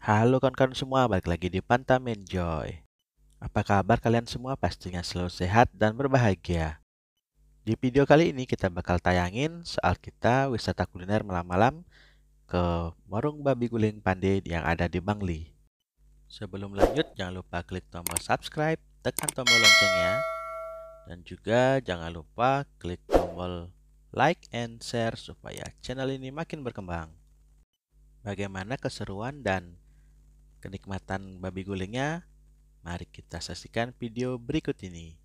Halo kawan-kawan semua, balik lagi di Pantam Enjoy. Apa kabar kalian semua? Pastinya selalu sehat dan berbahagia. Di video kali ini kita bakal tayangin soal kita wisata kuliner malam-malam ke warung babi guling Pandey yang ada di Bangli. Sebelum lanjut, jangan lupa klik tombol subscribe, tekan tombol loncengnya, dan juga jangan lupa klik tombol like and share supaya channel ini makin berkembang. Bagaimana keseruan dan kenikmatan babi gulingnya? Mari kita saksikan video berikut ini.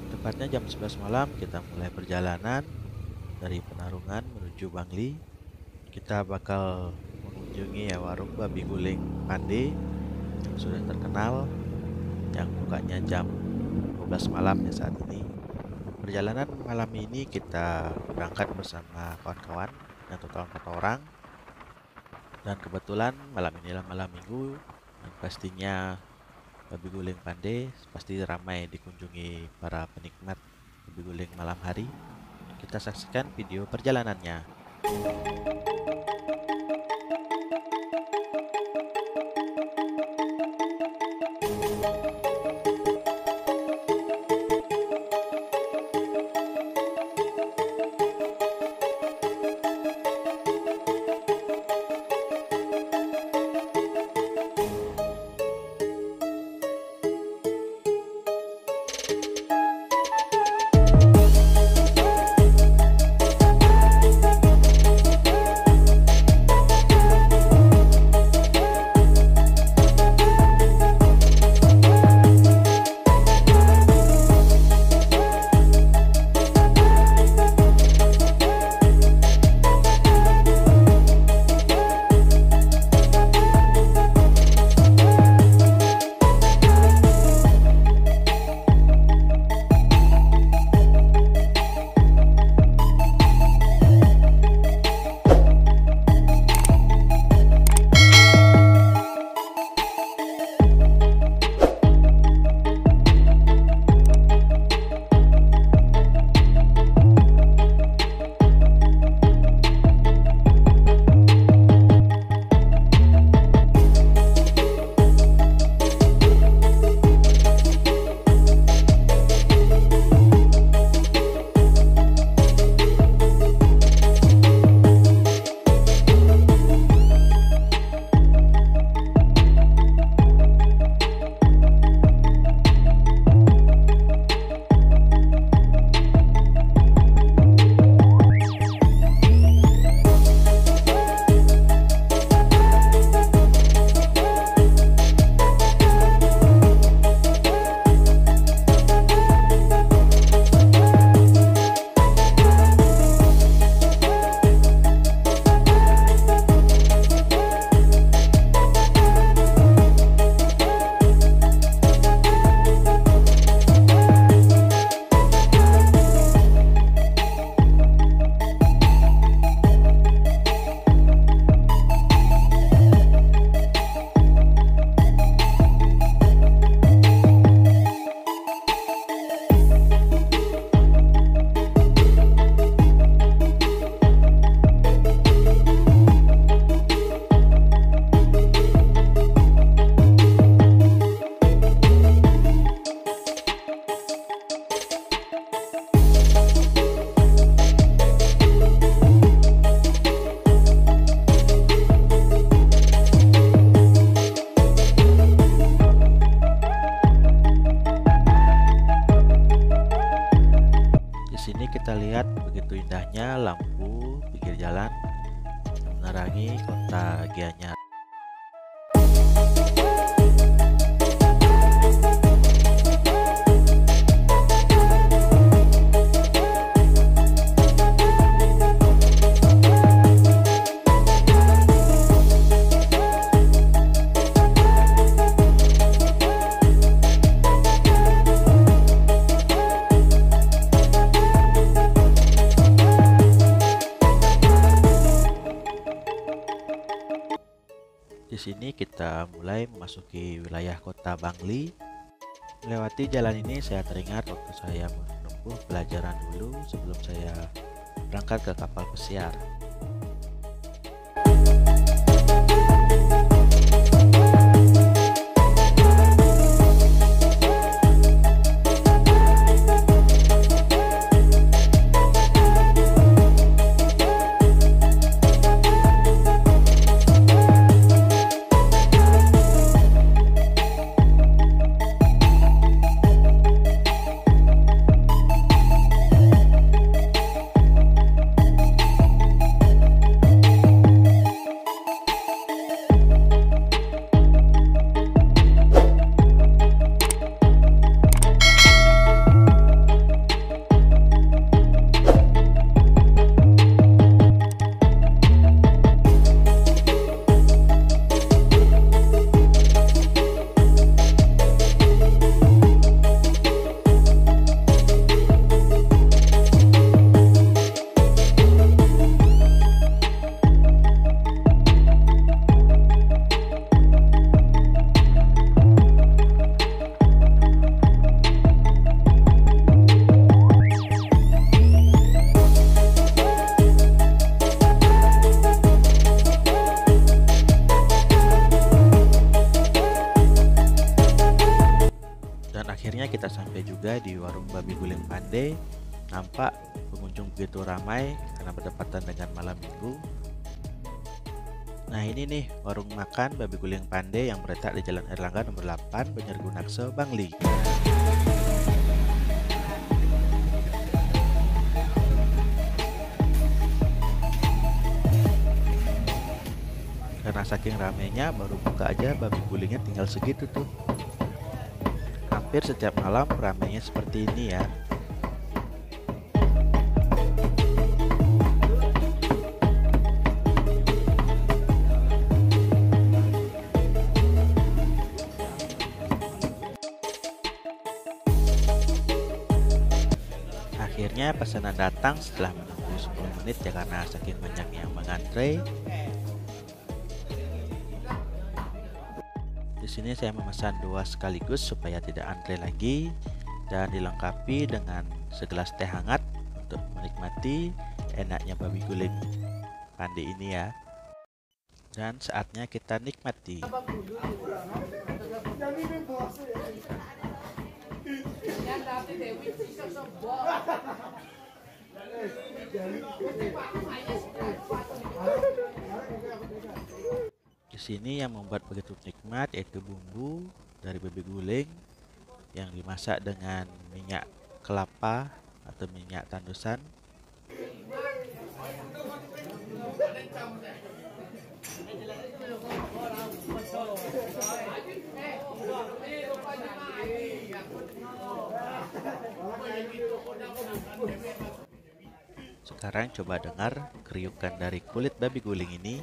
Tepatnya jam 11 malam kita mulai perjalanan dari Penarungan menuju Bangli. Kita bakal mengunjungi warung babi guling Pandey yang sudah terkenal, yang bukanya jam 12 malam ya saat ini. Perjalanan malam ini kita berangkat bersama kawan-kawan yang total 4 orang. Dan kebetulan malam inilah malam minggu, dan pastinya babi guling Pandey pasti ramai dikunjungi para penikmat babi guling malam hari. Kita saksikan video perjalanannya. Kita lihat begitu indahnya lampu pinggir jalan yang menerangi kota Gianyar. Di sini kita mulai memasuki wilayah kota Bangli. Melewati jalan ini saya teringat waktu saya menempuh pelajaran dulu sebelum saya berangkat ke kapal pesiar. Akhirnya kita sampai juga di warung babi guling Pandey. Nampak pengunjung begitu ramai karena berdepatan dengan malam minggu. Nah ini nih warung makan babi guling Pandey yang berletak di Jalan Erlangga nomor 8 Banjargunakso, Bangli. Karena saking ramainya baru buka aja babi gulingnya tinggal segitu tuh. Hampir setiap malam ramainya seperti ini ya. Akhirnya pesanan datang setelah menunggu 10 menit ya karena saking banyak yang mengantre. Di sini saya memesan 2 sekaligus supaya tidak antre lagi dan dilengkapi dengan segelas teh hangat untuk menikmati enaknya babi guling Pandey ini ya. Dan saatnya kita nikmati. Di sini yang membuat begitu nikmat yaitu bumbu dari babi guling yang dimasak dengan minyak kelapa atau minyak tandusan. Sekarang coba dengar kriukan dari kulit babi guling ini.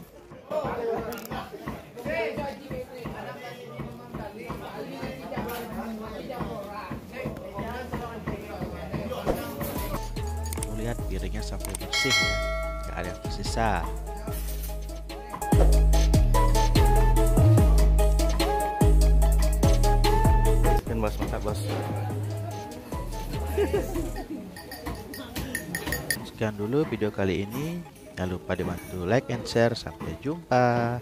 Lihat piringnya sampai bersih ya, nggak ada yang tersisa. Kan bos, mantap bos. Sekian dulu video kali ini. Jangan lupa dibantu like and share. Sampai jumpa.